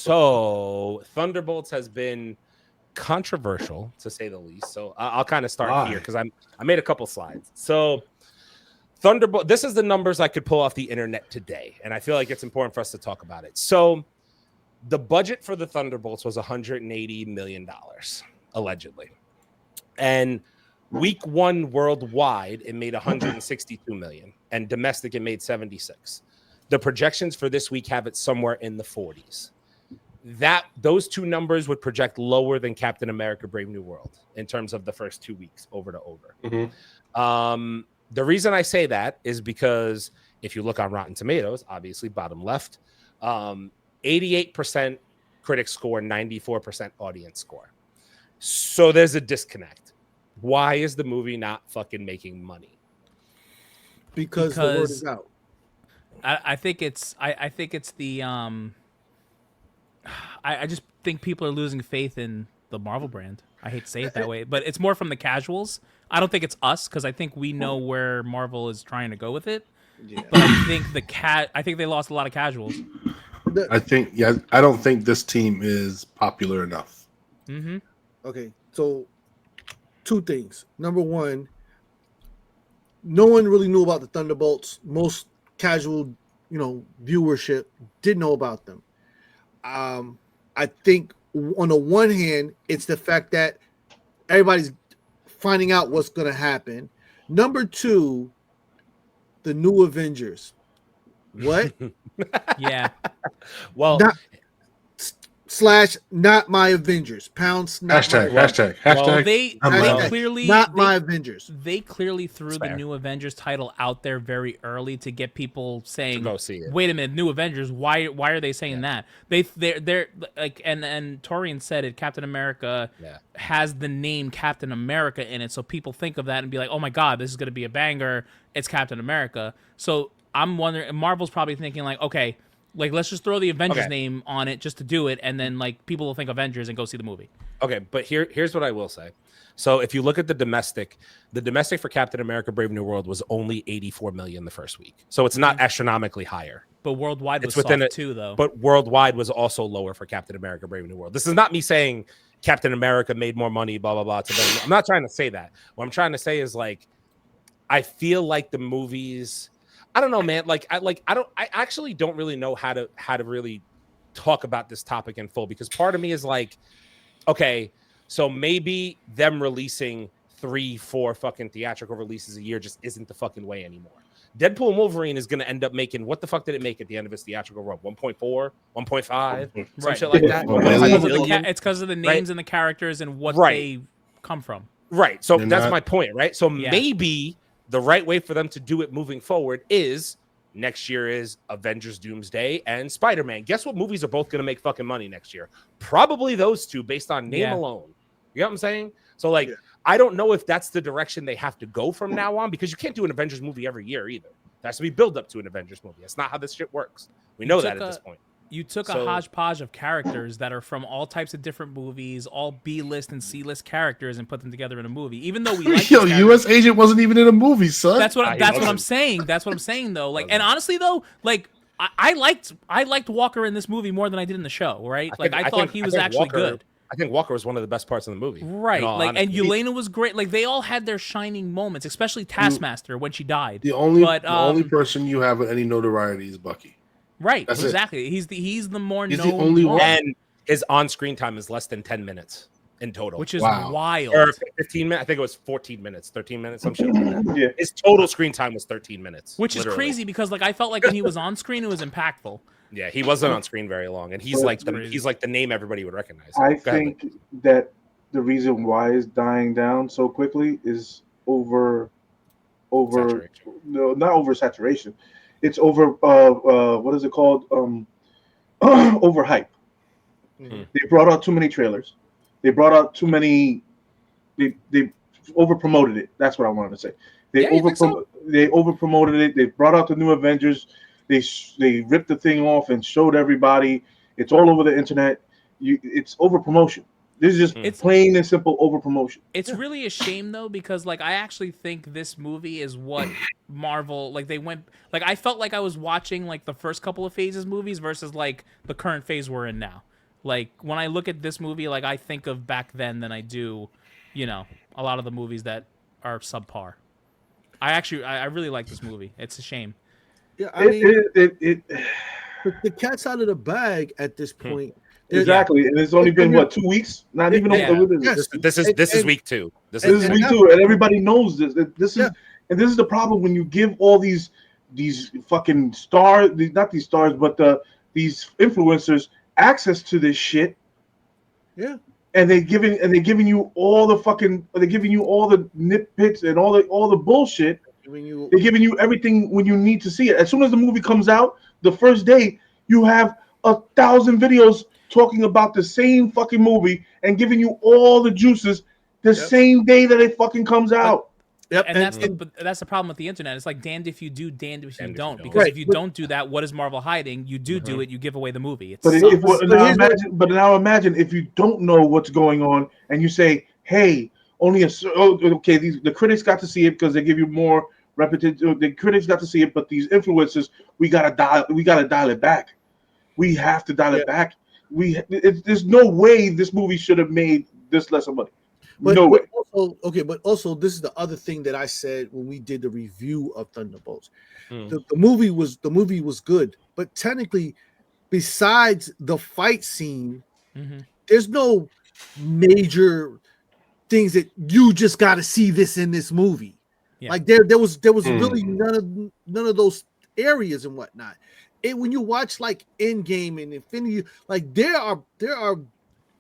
So Thunderbolts has been controversial to say the least. So I'll kind of start here because I made a couple slides. So Thunderbolt, this is the numbers I could pull off the internet today, and I feel like it's important for us to talk about it. So the budget for the Thunderbolts was $180 million, allegedly. And week one worldwide, it made 162 million, and domestic, it made 76. The projections for this week have it somewhere in the 40s. Those two numbers would project lower than Captain America: Brave New World in terms of the first 2 weeks over to over. Mm-hmm. The reason I say that is because if you look on Rotten Tomatoes, obviously bottom left, 88% critic score, 94% audience score. So there's a disconnect. Why is the movie not fucking making money? Because the word is out. I think it's the I just think people are losing faith in the Marvel brand. I hate to say it that way, but it's more from the casuals. I don't think it's us because I think we know where Marvel is trying to go with it. Yeah. But I think I think they lost a lot of casuals. I don't think this team is popular enough. Mm-hmm. Okay, so two things. Number one, no one really knew about the Thunderbolts. Most casual, viewership didn't know about them. I think on the one hand, it's the fact that everybody's finding out what's going to happen. Number two, the new Avengers. What? Yeah. Well, not my Avengers. Hashtag. Well, they clearly not my Avengers. They clearly threw the new Avengers title out there very early to get people saying, go see it. "Wait a minute, new Avengers? Why are they saying that?" They're like, and Torian said it. Captain America has the name Captain America in it, so people think of that and be like, "Oh my God, this is going to be a banger." It's Captain America. So I'm wondering, Marvel's probably thinking like, okay, like let's just throw the Avengers name on it just to do it, and then like people will think Avengers and go see the movie. Okay, but here's what I will say. So if you look at the domestic for Captain America: Brave New World was only 84 million the first week, so it's not astronomically higher. But worldwide was soft too, though. But worldwide was also lower for Captain America: Brave New World. This is not me saying Captain America made more money, blah blah blah. I'm not trying to say that. What I'm trying to say is like, I feel like the movies. I don't know, man. I actually don't really know how to really talk about this topic in full, because part of me is like, okay, so maybe them releasing 3-4 fucking theatrical releases a year just isn't the fucking way anymore. Deadpool and Wolverine is going to end up making, what the fuck did it make at the end of its theatrical run? 1.4, 1.5, some shit like that. It's because of the names and the characters and what they come from. Right. So that's my point, right? So maybe the right way for them to do it moving forward is next year is Avengers Doomsday and Spider-Man. Guess what movies are both going to make fucking money next year? Probably those two based on name alone. You know what I'm saying? So I don't know if that's the direction they have to go from now on, because you can't do an Avengers movie every year either. There has to be build up to an Avengers movie. That's not how this shit works. We know that at this point. You took a hodgepodge of characters that are from all types of different movies, all B-list and C-list characters, and put them together in a movie. Even though we like U.S. Agent wasn't even in a movie, son. That's what I'm saying. That's what I'm saying, though. Like, and honestly, though, like I liked Walker in this movie more than I did in the show. Right? I thought he was actually good. I think Walker was one of the best parts of the movie. Right. And Yelena was great. Like, they all had their shining moments, especially Taskmaster when she died. The only person you have with any notoriety is Bucky. Right, that's exactly. It. He's the more known. The only one. And his on-screen time is less than 10 minutes in total, which is wild. Or 15 minutes. I think it was 14 minutes, 13 minutes, some shit like that. Yeah. His total screen time was 13 minutes, which is crazy because I felt like when he was on screen, it was impactful. Yeah, he wasn't on screen very long, and he's like the name everybody would recognize. I think that the reason why it's dying down so quickly is not oversaturation. It's over. What is it called? Overhype. Mm-hmm. They brought out too many trailers. They brought out too many. They over promoted it. That's what I wanted to say. They over promoted it. They brought out the new Avengers. They ripped the thing off and showed everybody. It's all over the internet. It's over promotion. This is just plain and simple over promotion. It's really a shame though, because I actually think this movie is what Marvel I felt like I was watching the first couple of phases movies versus the current phase we're in now. Like when I look at this movie, like I think of back then than I do, you know, a lot of the movies that are subpar. I really like this movie. It's a shame. Yeah, I mean, it the cat's out of the bag at this point. exactly, and it's only been what 2 weeks? Not even. Yes. This is week 2. This is week 2, and everybody knows this. This is the problem when you give all these fucking stars, not these stars, but these influencers access to this shit. Yeah. And they're giving you all the nitpicks and all the bullshit. They're giving you everything when you need to see it. As soon as the movie comes out, the first day you have 1,000 videos talking about the same fucking movie and giving you all the juices the same day that it fucking comes out. Yep, and that's the problem with the internet. It's like damned if you do, damned if you don't. Because if you don't do that, what is Marvel hiding? You do it, you give away the movie. Now imagine if you don't know what's going on and you say, "Hey, the critics got to see it because they give you more repetitive. The critics got to see it, but these influencers, we gotta dial it back. We have to dial it back. There's no way this movie should have made this less of money. No way." But also this is the other thing that I said when we did the review of Thunderbolts. The movie was good, but technically, besides the fight scene, there's no major things that you just got to see this in this movie. Yeah. Like there was really none of those areas and whatnot. When you watch like Endgame and Infinity, like there are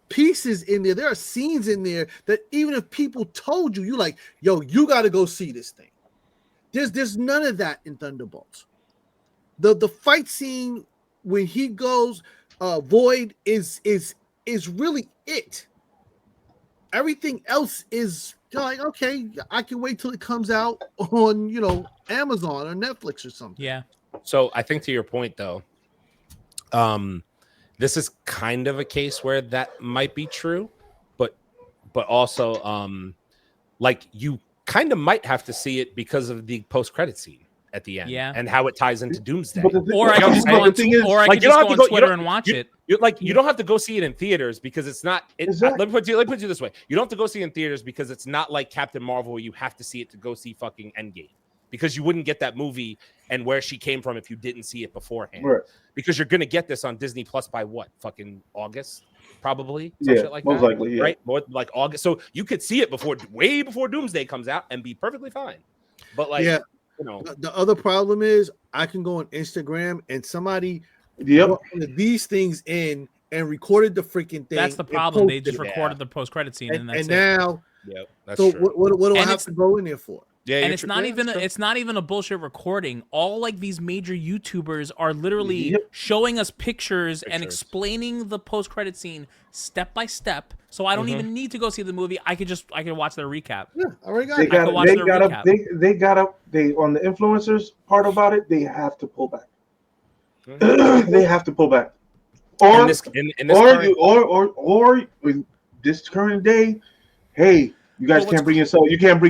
pieces in there. There are scenes in there that even if people told you, like, yo, you got to go see this thing. There's none of that in Thunderbolts. The fight scene when he goes Void is really it. Everything else is like, okay, I can wait till it comes out on Amazon or Netflix or something. Yeah. So I think to your point though, this is kind of a case where that might be true, but also like you kind of might have to see it because of the post-credit scene at the end, and how it ties into Doomsday. Or I can just go on Twitter and watch it. You don't have to go see it in theaters because it's not. Let me put it this way: you don't have to go see it in theaters because it's not like Captain Marvel where you have to see it to go see fucking Endgame, because you wouldn't get that movie and where she came from if you didn't see it beforehand. Right. Because you're gonna get this on Disney Plus by what? Fucking August, probably. Shit like most that, likely, yeah. Right, more like August. So you could see it way before Doomsday comes out and be perfectly fine. But like, the other problem is I can go on Instagram and somebody these things in and recorded the freaking thing. That's the problem. They just recorded the post-credit scene, and that's now. That's so true. What do I have to go in there for? Yeah, and it's not even a bullshit recording. All like these major YouTubers are literally showing us pictures and explaining the post-credit scene step by step. So I don't even need to go see the movie. I could watch their recap. Yeah, already got it. They on the influencers part about it. They have to pull back. They have to pull back. Or in this current day, hey. You guys can't bring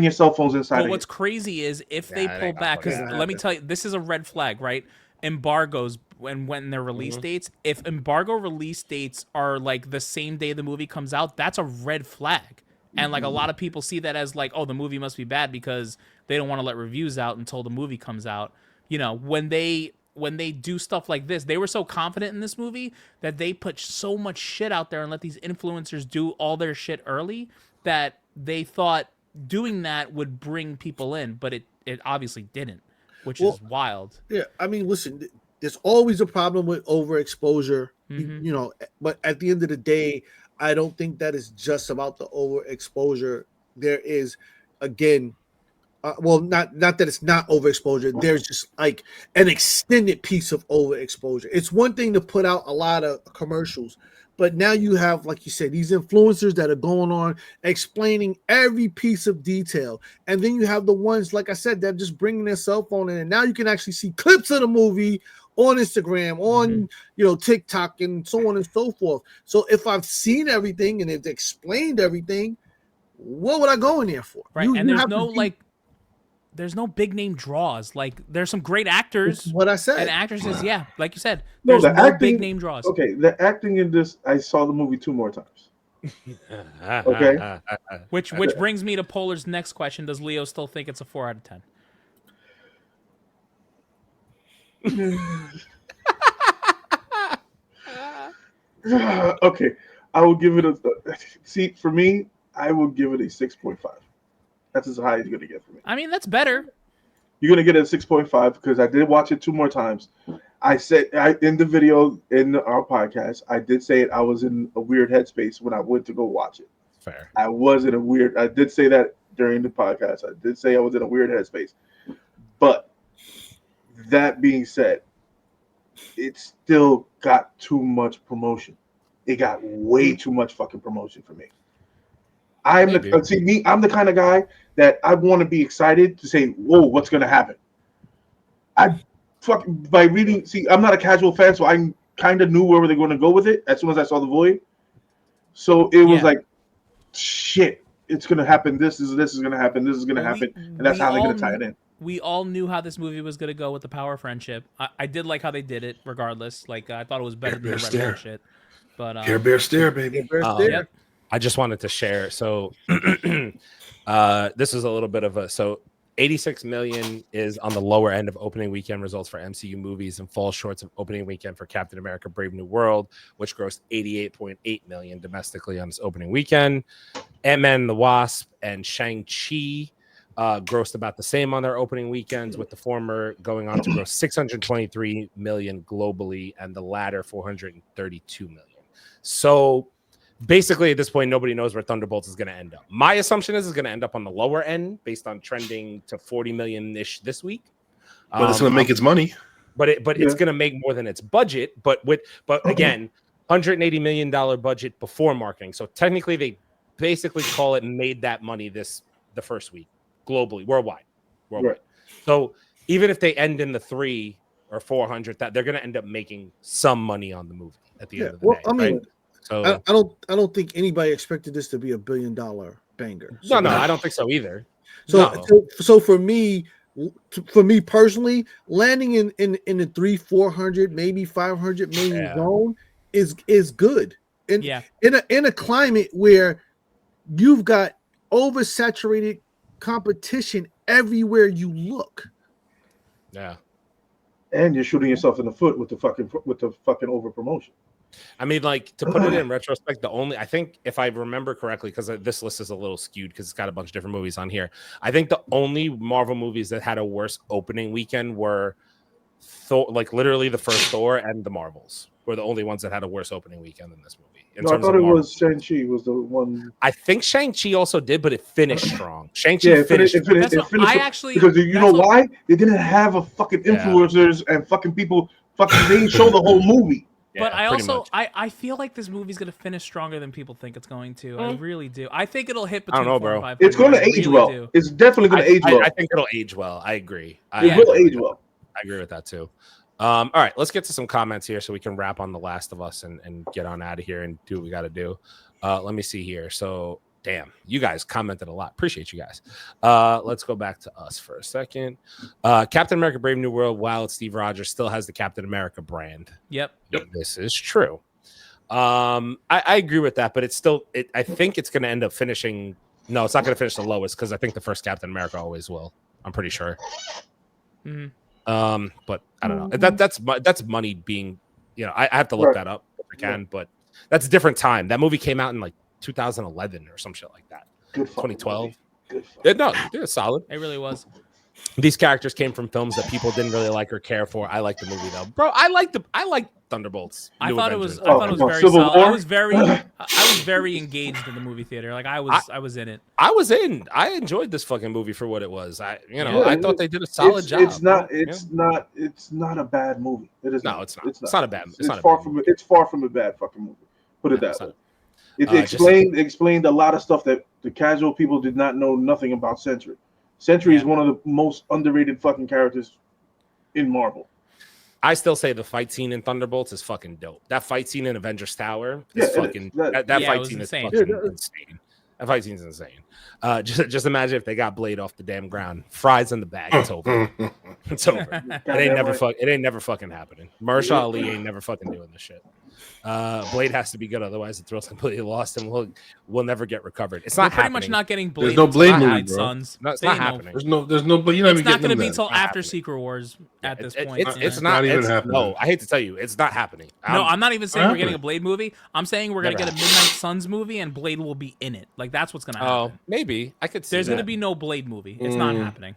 your cell phones inside. But what's crazy is if they pull back, because let me tell you, this is a red flag, right? Embargoes when their release dates. If embargo release dates are like the same day the movie comes out, that's a red flag. And like a lot of people see that as like, oh, the movie must be bad because they don't want to let reviews out until the movie comes out. When they do stuff like this, they were so confident in this movie that they put so much shit out there and let these influencers do all their shit early that they thought doing that would bring people in, but it obviously didn't, which is wild. Yeah, I mean, listen, there's always a problem with overexposure, but at the end of the day, I don't think that is just about the overexposure. There is, again, not that it's not overexposure. There's just like an extended piece of overexposure. It's one thing to put out a lot of commercials, but now you have, like you said, these influencers that are going on explaining every piece of detail. And then you have the ones, like I said, that are just bringing their cell phone in. And now you can actually see clips of the movie on Instagram, on TikTok, and so on and so forth. So if I've seen everything and it's explained everything, what would I go in there for? Right. And there's no like there's no big name draws. Like there's some great actors. That's what I said. And actresses, yeah, like you said, No, there's the no acting, big name draws. Okay, the acting in this, I saw the movie 2 more times. Okay. Which brings me to Polar's next question. Does Leo still think it's a 4 out of 10? Okay, I will give it a. See, for me, I will give it a 6.5. That's as high as you're gonna get for me. I mean, that's better. You're gonna get a 6.5 because I did watch it 2 more times. I said in the video in our podcast, I did say it. I was in a weird headspace when I went to go watch it. Fair. I was in a weird. I did say that during the podcast. I did say I was in a weird headspace. But that being said, it still got too much promotion. It got way too much fucking promotion for me. I'm the kind of guy that I want to be excited to say, whoa, what's gonna happen? By reading, I'm not a casual fan, so I kind of knew where they were going to go with it as soon as I saw the Void. So it was like, shit, it's going to happen. This is going to happen. This is going to happen. And that's how they're going to tie it in. We all knew how this movie was going to go with the power of friendship. I did like how they did it, regardless. Like, I thought it was better than the regular shit. But Care Bear Stare, baby. Yep. I just wanted to share. So this is a little bit of a 86 million is on the lower end of opening weekend results for MCU movies and falls short of opening weekend for Captain America Brave New World, which grossed 88.8 million domestically on its opening weekend. Ant-Man and the Wasp and Shang-Chi grossed about the same on their opening weekends, with the former going on to gross 623 million globally and the latter 432 million. So basically, at this point, nobody knows where Thunderbolts is going to end up. My assumption is it's going to end up on the lower end based on trending to 40 million-ish this week. But it's going to make its money. But it's going to make more than its budget. But again, $180 million budget before marketing. So technically, they basically call it made that money the first week globally, worldwide. Right. So even if they end in the 300 or 400, that they're going to end up making some money on the movie at the end of the day. I mean. Right? So I don't think anybody expected this to be $1 billion banger. So no, I don't think so either. So for me personally, landing in the 300-400, maybe 500 million zone is good. And in a climate where you've got oversaturated competition everywhere you look. Yeah. And you're shooting yourself in the foot with the fucking over promotion. I mean, like, to put it in retrospect, I think if I remember correctly, because this list is a little skewed because it's got a bunch of different movies on here. I think the only Marvel movies that had a worse opening weekend were Thor, like literally the first Thor and the Marvels were the only ones that had a worse opening weekend than this movie. No, I thought it was Shang-Chi was the one. I think Shang-Chi also did, but it finished strong. Shang-Chi finished. It finished because you know why? They didn't have a fucking influencers and fucking people. Fucking they didn't show the whole movie. But I feel like this movie's gonna finish stronger than people think it's going to. I really do. I think it'll hit between 4 and 5. It's going to age well. It's definitely going to age well. I think it'll age well. I agree. It will age well. I agree with that too. All right, let's get to some comments here so we can wrap on The Last of Us and get on out of here and do what we got to do. Let me see here. So, damn, you guys commented a lot. Appreciate you guys. Let's go back to us for a second. Captain America Brave New World, while it's Steve Rogers, still has the Captain America brand. Yep. This is true. I agree with that, but it's still, I think it's going to end up finishing. No, it's not going to finish the lowest because I think the first Captain America always will. I'm pretty sure. Mm-hmm. But I don't know. That's money being, I have to look that up if I can, but that's a different time. That movie came out in like 2011 or some shit like that. 2012. It's solid. It really was. These characters came from films that people didn't really like or care for. I like the movie though, bro. I like Thunderbolts. I thought it was very solid. I was very engaged in the movie theater. Like I was in it. I enjoyed this fucking movie for what it was. I thought they did a solid job. It's not a bad movie. It is. No, it's not. It's not a bad. It's far from a bad fucking movie. Put it that way. It explained a lot of stuff that the casual people did not know nothing about Sentry. Sentry is one of the most underrated fucking characters in Marvel. I still say the fight scene in Thunderbolts is fucking dope. That fight scene in Avengers Tower is fucking that fight scene is fucking insane. That fight scene's insane. Just imagine if they got Blade off the damn ground, fries in the bag. It's over. It's over. It ain't never fucking happening. Marshall Ali ain't never fucking doing this shit. Blade has to be good, otherwise the thrill's completely lost, and we'll never get recovered. It's not pretty much not getting Blade. There's no Blade movie, bro. Sons. No, it's not happening. There's no. But you're not it's even not going to be until after Secret Wars at this point. It's not even happening. No, I hate to tell you, it's not happening. I'm not even saying we're getting a Blade movie. I'm saying we're gonna get a Midnight Suns movie, and Blade will be in it. Like that's what's gonna happen. Oh, maybe I could see. There's gonna be no Blade movie. It's not happening.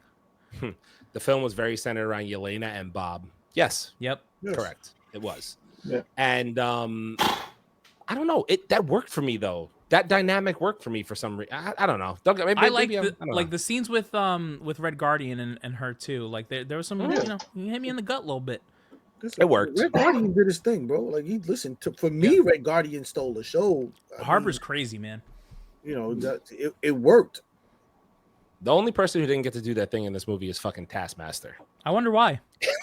The film was very centered around Yelena and Bob. Yes. Yep. Correct. It was. Yeah. And I don't know. That worked for me though. That dynamic worked for me for some reason. I don't know. I like the scenes with Red Guardian and her too. Like there was some he hit me in the gut a little bit. It worked. Red Guardian did his thing, bro. Like he listened to. For me, Red Guardian stole the show. Harbor's crazy, man. You know it worked. The only person who didn't get to do that thing in this movie is fucking Taskmaster. I wonder why. Yes,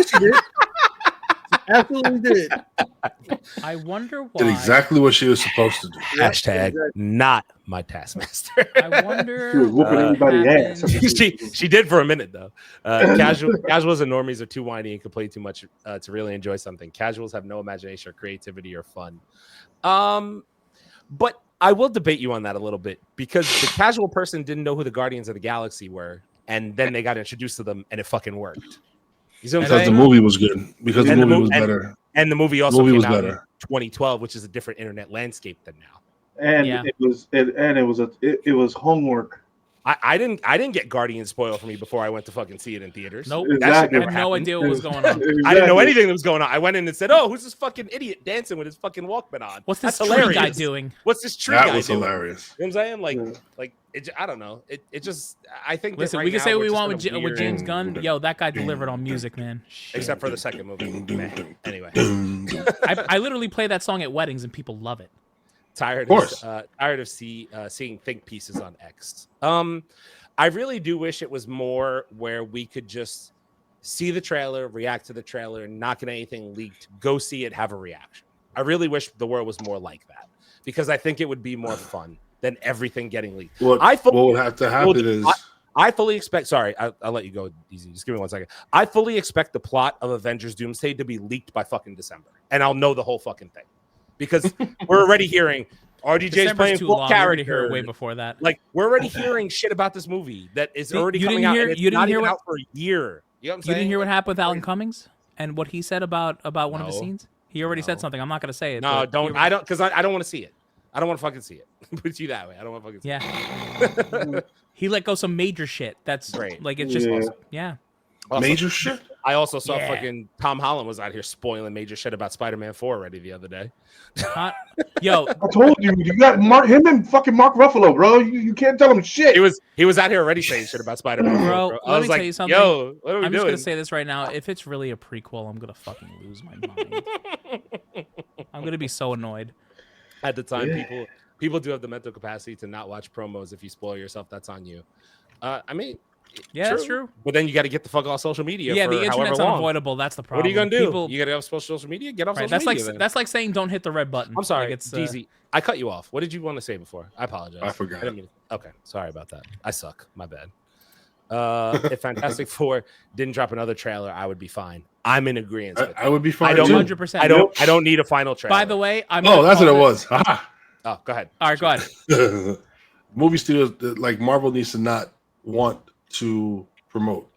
she did. She absolutely did. I wonder why. Did exactly what she was supposed to do. Hashtag not my Taskmaster. I wonder. She was whooping everybody's ass. She did for a minute though. Casuals and normies are too whiny and complain too much to really enjoy something. Casuals have no imagination or creativity or fun. But I will debate you on that a little bit because the casual person didn't know who the Guardians of the Galaxy were, and then they got introduced to them, and it fucking worked. You see what I'm saying? Because the movie was good. Because the movie was better. And the movie also came out in 2012, which is a different internet landscape than now. And it was homework. I didn't get Guardian spoiled for me before I went to fucking see it in theaters. Nope. Exactly. I had no idea what was going on. Exactly. I didn't know anything that was going on. I went in and said, "Oh, who's this fucking idiot dancing with his fucking Walkman on? What's this That's tree hilarious. guy doing? What's this tree guy doing?" That was hilarious. You know what I'm saying? Like it, I don't know. It just I think. Listen, right we can now say what we're we just want in a with James Gunn. Yo, that guy delivered on music, man. except for the second movie. Meh. Anyway, I literally play that song at weddings and people love it. tired of seeing think pieces on X. I really do wish it was more where we could just see the trailer, react to the trailer, not get anything leaked, go see it, have a reaction. I really wish the world was more like that because I think it would be more fun than everything getting leaked. What would have to happen is I fully expect. Sorry, I'll let you go easy. Just give me 1 second. I fully expect the plot of Avengers Doomsday to be leaked by fucking December, and I'll know the whole fucking thing because we're already hearing RDJ's playing full character. Hear it way before that. Like we're already hearing shit about this movie that is already coming out. And it's not even out for a year. You know what I'm saying? You didn't hear what happened with Alan Cummings and what he said about one of his scenes? He already said something. I'm not gonna say it. No, don't. I don't because I don't want to see it. I don't want to fucking see it. Put you that way. I don't want to fucking see it. Yeah. He let go some major shit. That's great. Like it's just awesome. Yeah. Also, major shit. I also saw fucking Tom Holland was out here spoiling major shit about Spider-Man 4 already the other day. Yo, I told you, you got him and fucking Mark Ruffalo, bro. You can't tell him shit. He was out here already saying shit about Spider-Man 4, bro. Let me tell you something. Yo, what are we I'm doing? just gonna say this right now. If it's really a prequel, I'm gonna fucking lose my mind. I'm gonna be so annoyed. At the time, people do have the mental capacity to not watch promos. If you spoil yourself, that's on you. I mean, yeah, that's true. But then you got to get the fuck off social media. Yeah, for the internet's however long. unavoidable. That's the problem. What are you gonna do? You got to have social media. Get off social media. That's like saying don't hit the red button. I'm sorry, like it's DZ. I cut you off. What did you want to say before? I apologize. I forgot. Okay, sorry about that. I suck. My bad. If Fantastic Four didn't drop another trailer, I would be fine. I'm in agreement. I would be fine. I don't. 100%. I don't need a final trailer. By the way, that's what it was. Oh, go ahead. All right, go ahead. Movie studios like Marvel needs to not want to promote.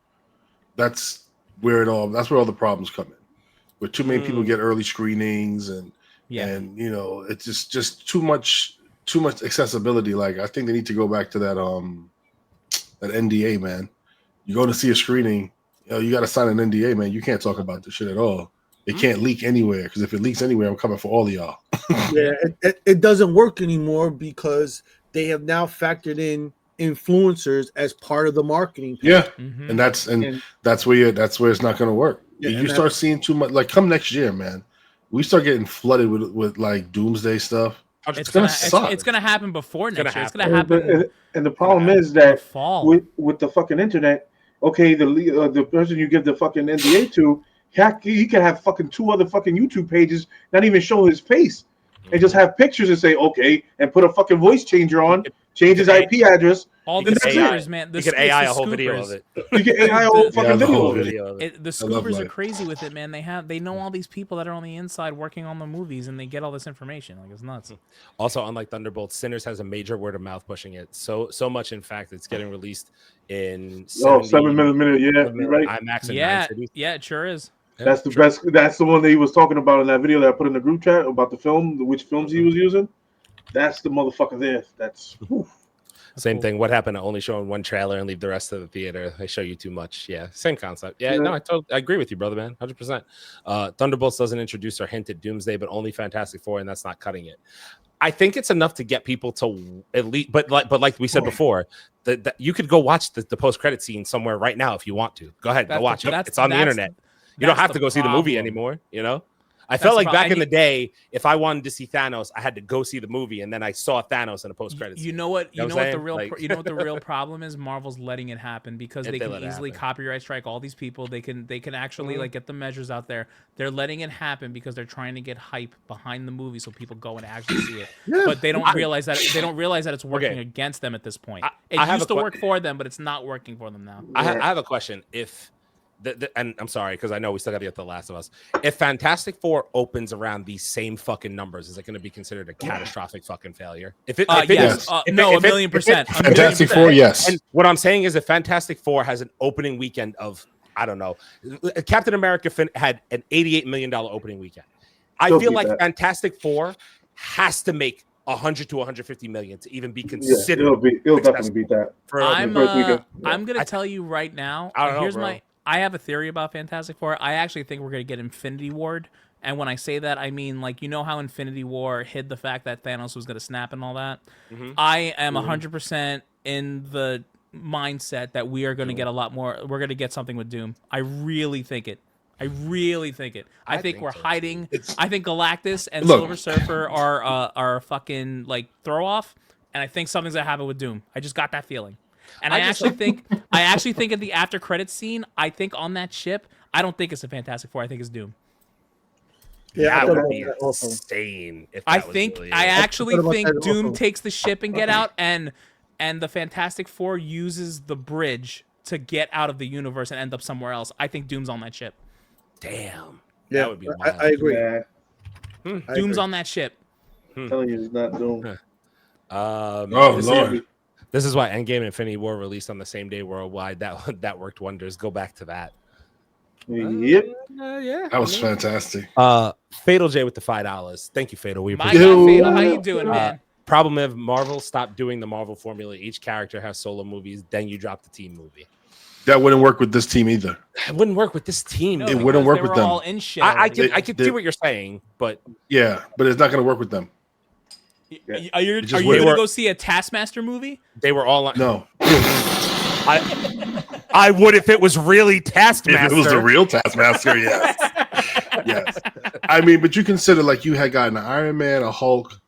That's where all the problems come in. Where too many people get early screenings and it's just too much accessibility. Like I think they need to go back to that NDA, man. You go to see a screening, you got to sign an NDA, man. You can't talk about this shit at all. It can't leak anywhere because if it leaks anywhere, I'm coming for all of y'all. Yeah, it doesn't work anymore because they have now factored in influencers as part of the marketing plan. Yeah, and that's where it's not going to work. Yeah, you start seeing too much. Like come next year, man, we start getting flooded with like doomsday stuff. It's gonna suck. It's gonna happen before next year. It's gonna happen. And the problem is that fall with the fucking internet. Okay, the person you give the fucking NDA to, he could have fucking 2 other fucking YouTube pages, not even show his face. and just have pictures and say okay, and put a fucking voice changer on, change his IP address. All the scoopers, man. You can AI a whole video of it. You can AI a whole fucking video of it. The scoopers are crazy with it, man. They know all these people that are on the inside working on the movies, and they get all this information. Like, it's nuts. Also, unlike Thunderbolts, Sinners has a major word of mouth pushing it. So much, in fact, it's getting released in 7 minute. Yeah, you're right. IMAX in 9 cities. Yeah, it sure is. That's the best. That's the one that he was talking about in that video that I put in the group chat about the film, which films he was using. That's the motherfucker there. That's same thing. What happened to only showing one trailer and leave the rest of the theater? They show you too much. Yeah, same concept. Yeah, no, I agree with you, brother, man. 100%. Thunderbolts doesn't introduce or hint at Doomsday, but only Fantastic Four, and that's not cutting it. I think it's enough to get people to at least, but like we said before, that you could go watch the post-credit scene somewhere right now if you want to. Go ahead, go watch it. It's on the internet. You don't have to go see the movie anymore, you know? I felt like back in the day, if I wanted to see Thanos, I had to go see the movie, and then I saw Thanos in a post-credit scene. You know what the real problem is? Marvel's letting it happen because they can easily copyright strike all these people. They can actually like get the measures out there. They're letting it happen because they're trying to get hype behind the movie so people go and actually see it. But they don't realize that it's working against them at this point. It used to work for them, but it's not working for them now. I have a question. And I'm sorry because I know we still got to get The Last of Us. If Fantastic Four opens around these same fucking numbers, is it going to be considered a catastrophic fucking failure? Yes. No, 1,000,000%. Fantastic Four, yes. And what I'm saying is, if Fantastic Four has an opening weekend of, I don't know, Captain America had an $88 million opening weekend. I feel like Fantastic Four has to make 100 to 150 million to even be considered. It'll definitely beat that. I'm going to tell you right now. I have a theory about Fantastic Four. I actually think we're going to get Infinity Ward. And when I say that, I mean, like, you know how Infinity War hid the fact that Thanos was going to snap and all that? Mm-hmm. I am 100% in the mindset that we are going to get a lot more. We're going to get something with Doom. I really think it. I think we're hiding. I think Galactus and Silver Surfer are fucking, like, throw-off. And I think something's going to happen with Doom. I just got that feeling. And I actually think at the after credits scene, I think on that ship, I don't think it's a Fantastic Four. I think it's Doom. Yeah, that would be insane. I actually think Doom takes the ship and get out, and the Fantastic Four uses the bridge to get out of the universe and end up somewhere else. I think Doom's on that ship. Damn. Yeah, that would be wild. I agree. Doom's on that ship. I'm telling you, it's not Doom. Lord. This is why Endgame and Infinity War released on the same day worldwide. That worked wonders. Go back to that. Yep. Yeah. That was fantastic. Fatal J with the $5. Thank you, Fatal. We My appreciate God, Fatal, how you doing, man? Problem is, Marvel stopped doing the Marvel formula. Each character has solo movies. Then you drop the team movie. That wouldn't work with this team either. It wouldn't work with this team. No, it wouldn't work with them. All in shit I can see what you're saying, but yeah, but it's not going to work with them. Are you going to go see a Taskmaster movie? They were all no. I would if it was really Taskmaster. If it was the real Taskmaster, yes. Yes. I mean, but you consider like you had gotten an Iron Man, a Hulk,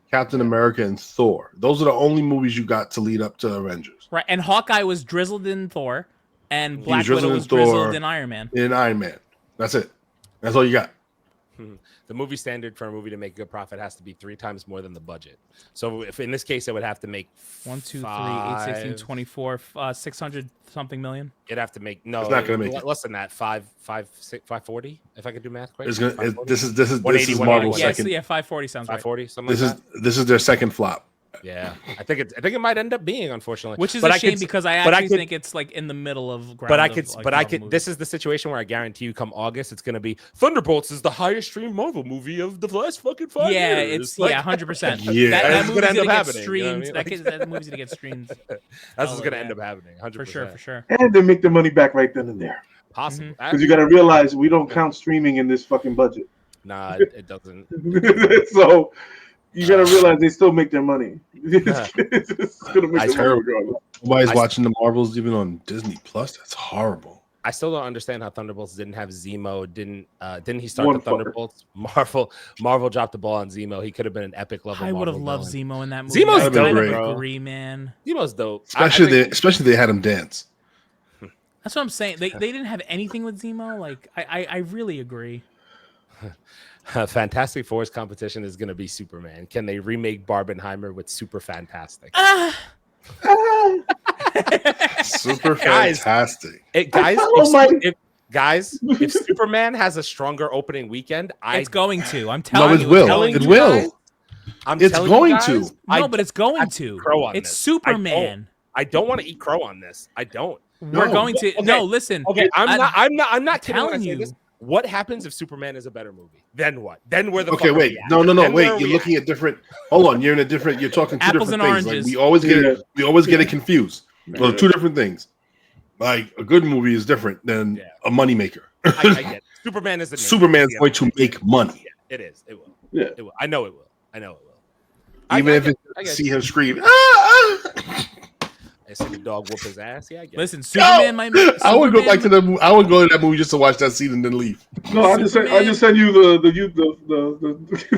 Captain America, and Thor. Those are the only movies you got to lead up to Avengers. Right, and Hawkeye was drizzled in Thor, and Black Widow was drizzled in Iron Man. That's it. That's all you got. The movie standard for a movie to make a good profit has to be 3 times more than the budget. So if in this case, it would have to make 1, 2, 3, 8, 16, 24, 600 something million. It'd have to make it's not going to make less than that. 540. If I could do math quick. This is Marvel's second. Yeah, 540 sounds 540. Right. Something this is their second flop. Yeah, I think it might end up being, unfortunately, which is a shame because I actually think it's like in the middle of. But I could. This is the situation where I guarantee you, come August, it's going to be Thunderbolts is the highest streamed Marvel movie of the last fucking 5 years. Yeah, it's 100%. Yeah, that movie's going to end up happening. Streamed. You know what I mean? That movie's going to get streamed. That's what's going to end up happening. 100%. For sure. And they make the money back right then and there. Possible. Because you got to realize we don't count streaming in this fucking budget. Nah, it doesn't. So. You gotta realize they still make their money. It's gonna make their money regardless. Nobody's watching the Marvels even on Disney Plus. That's horrible. I still don't understand how Thunderbolts didn't have Zemo. Didn't he start the Thunderbolts? Marvel dropped the ball on Zemo. He could have been an epic level. I would have loved Zemo in that movie. Zemo's dope, bro. Agree, man. Zemo's dope. Especially they had him dance. That's what I'm saying. They didn't have anything with Zemo. Like I really agree. Fantastic Four's competition is going to be Superman. Can they remake Barbenheimer with Super Fantastic? Super fantastic. Guys, if Superman has a stronger opening weekend, it's going to. I'm telling you. It will. It's going to. No, but it's going to. It's Superman. I don't want to eat crow on this. I don't. We're going to. Okay. No, listen. Okay, I'm not telling you. this. What happens if Superman is a better movie? Then what? Then we're the wait. No. Wait. You're looking at different. Hold on. You're in a different. You're talking two apples different and things. oranges. Like we always get it confused. Well, two different things. Like a good movie is different than a moneymaker. I get it. Superman is Superman's going to make money. Yeah, it is. It will. Yeah. It will. I know it will. Even if it's see him scream. I see the dog whoop his ass. Yeah, I get Listen, Superman might make. I would go back to the. I would go to that movie just to watch that scene and then leave. No, I just sent you the.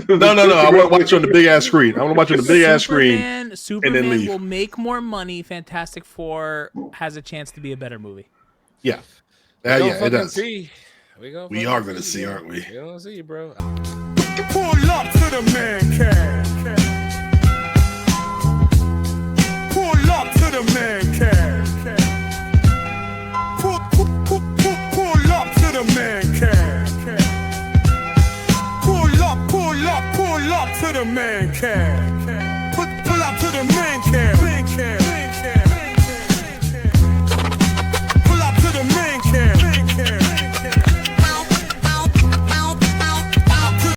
No. I want to watch you on the big ass screen. I want to watch you on the big ass screen. Superman and then leave. will make more money. Fantastic Four has a chance to be a better movie. Yeah, it does. See. We are going to see, aren't we? We're going to see, bro. Pull up to the Mancave. Pull up to the Mancave. Pull up to the Mancave. Pull up to the Mancave. Pull up to the Mancave.